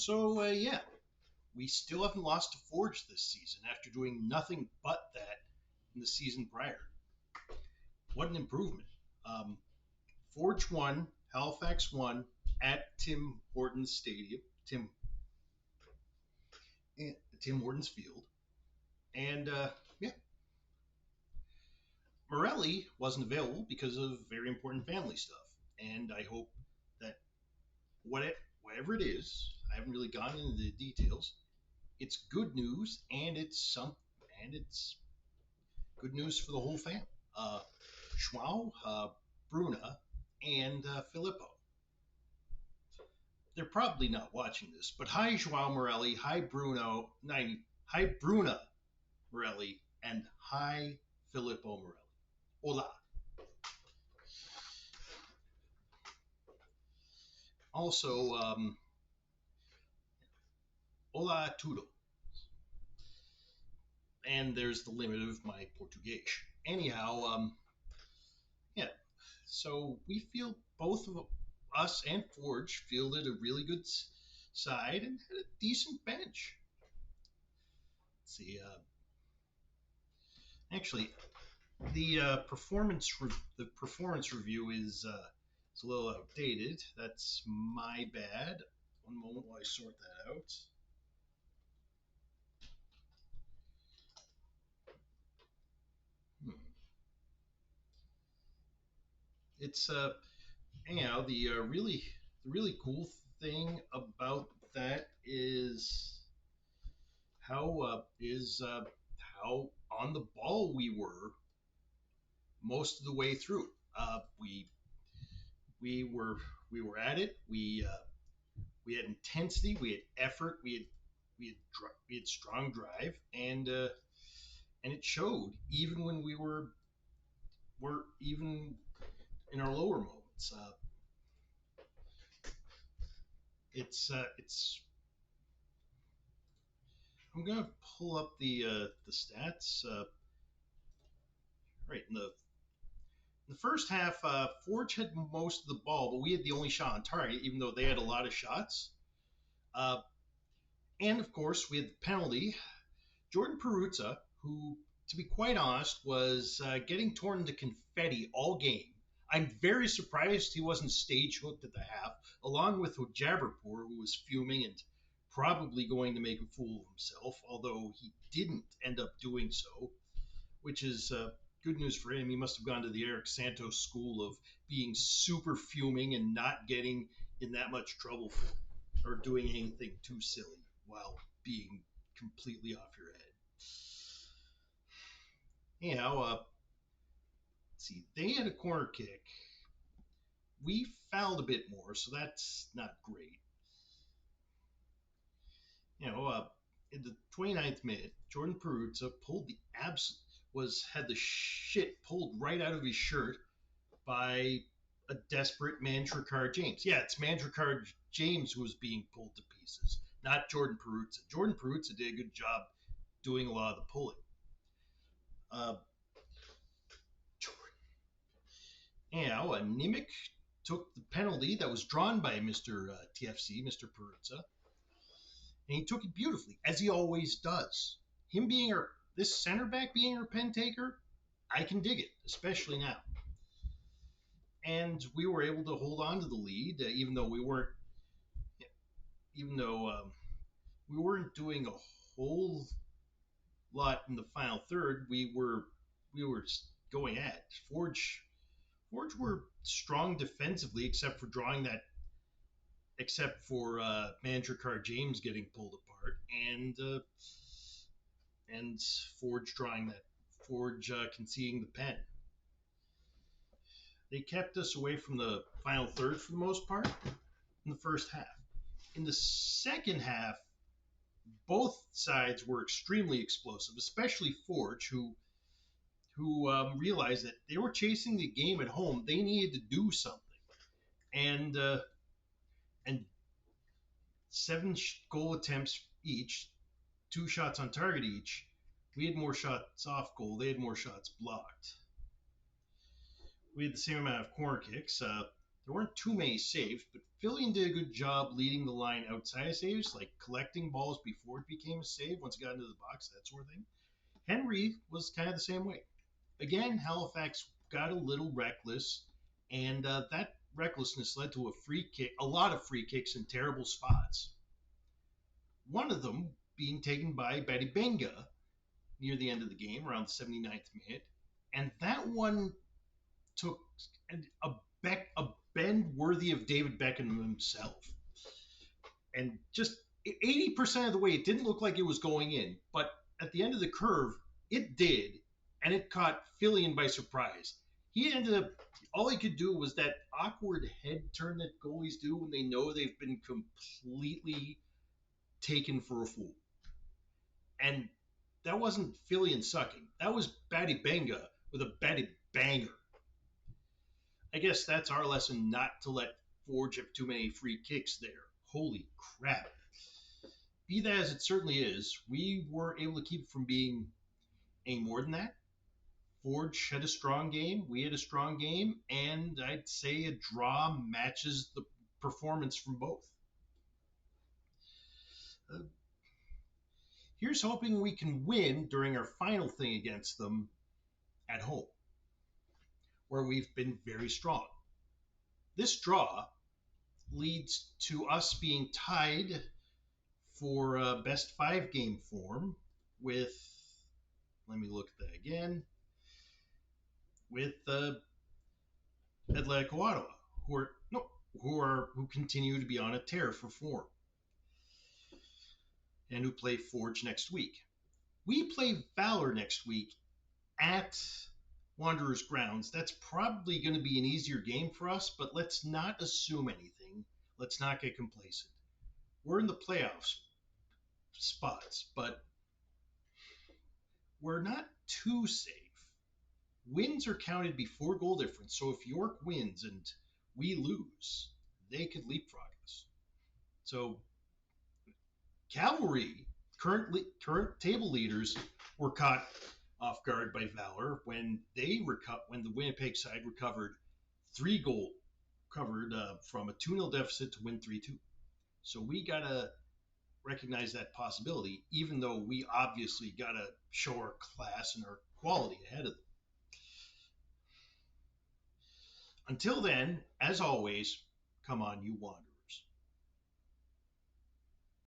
Yeah, we still haven't lost to Forge this season after doing nothing but that in the season prior. What an improvement. Um, Forge won, Halifax won at Tim Hortons Stadium, Tim Hortons Field. And yeah, Morelli wasn't available because of very important family stuff. And I hope that whatever it is, I haven't really gone into the details. It's good news, and it's good news for the whole family. Joao, Bruna, and Filippo. They're probably not watching this, but hi, Joao Morelli. Hi, Bruno. Hi, Bruna Morelli. And hi, Filippo Morelli. Hola. Also, hola tudo. And there's the limit of my Portuguese. Anyhow, yeah. So we feel both of us and Forge fielded a really good side and had a decent bench. Let's see, actually, the performance review is a little outdated. That's my bad. One moment while I sort that out. Hmm. It's anyhow the really cool thing about that how on the ball we were most of the way through. We were we were at it. We had intensity, we had effort, we had strong drive, and it showed even when were even in our lower moments. It's I'm gonna pull up the stats right in the first half. Forge had most of the ball, but we had the only shot on target, even though they had a lot of shots. Uh, and of course, we had the penalty. Jordan Peruzza, who, to be quite honest, was getting torn into confetti all game. I'm very surprised he wasn't stage hooked at the half, along with Jaberpour, who was fuming and probably going to make a fool of himself, although he didn't end up doing so, which is good news for him. He must have gone to the Eric Santos school of being super fuming and not getting in that much trouble for or doing anything too silly while being completely off your head. Anyhow, let's see, they had a corner kick. We fouled a bit more, so that's not great. In the 29th minute, Jordan Peruzza pulled the had the shit pulled right out of his shirt by a desperate Mantrikar James. Yeah, it's Mantrikar James who was being pulled to pieces, not Jordan Peruzza. Jordan Peruzza did a good job doing a lot of the pulling. Uh, Nimick took the penalty that was drawn by Mr. TFC, Mr. Peruzza, and he took it beautifully, as he always does. Him being this center back being our pen taker, I can dig it, especially now. And we were able to hold on to the lead, even though we weren't doing a whole lot in the final third. We were going at Forge were strong defensively, except for Mantrikar James getting pulled apart, and Forge conceding the pen. They kept us away from the final third for the most part in the first half. In the second half, both sides were extremely explosive, especially Forge, who realized that they were chasing the game at home. They needed to do something, and seven goal attempts each, two shots on target each. We had more shots off goal. They had more shots blocked. We had the same amount of corner kicks. There weren't too many saves, but Fillion did a good job leading the line outside of saves, like collecting balls before it became a save, once it got into the box, that sort of thing. Henry was kind of the same way. Again, Halifax got a little reckless, and that recklessness led to a lot of free kicks in terrible spots. One of them being taken by Betty Benga near the end of the game, around the 79th minute, and that one took a, a bend worthy of David Beckham himself. And just 80% of the way, it didn't look like it was going in, but at the end of the curve, it did, and it caught Fillion by surprise. He ended up, all he could do was that awkward head turn that goalies do when they know they've been completely taken for a fool. And that wasn't Fillion sucking. That was Batty Benga with a Batty banger. I guess that's our lesson, not to let Forge have too many free kicks there. Holy crap. Be that as it certainly is, we were able to keep it from being any more than that. Forge had a strong game, we had a strong game, and I'd say a draw matches the performance from both. Uh, Here's hoping we can win during our final thing against them at home, where we've been very strong. This draw leads to us being tied for best 5 game form with, let me look at that again, with Atletico Ottawa, who are no, who continue to be on a tear for form, and who play Forge next week. We play Valor next week at Wanderers grounds. That's probably going to be an easier game for us, but let's not assume anything. Let's not get complacent. We're in the playoffs spots, but we're not too safe. Wins are counted before goal difference, so if York wins and we lose, they could leapfrog us. So Cavalry, current table leaders, were caught off guard by Valor when when the Winnipeg side recovered 3 goal covered from a 2-0 deficit to win 3-2. So we gotta recognize that possibility, even though we obviously gotta show our class and our quality ahead of them. Until then, as always, come on, you Wanderers.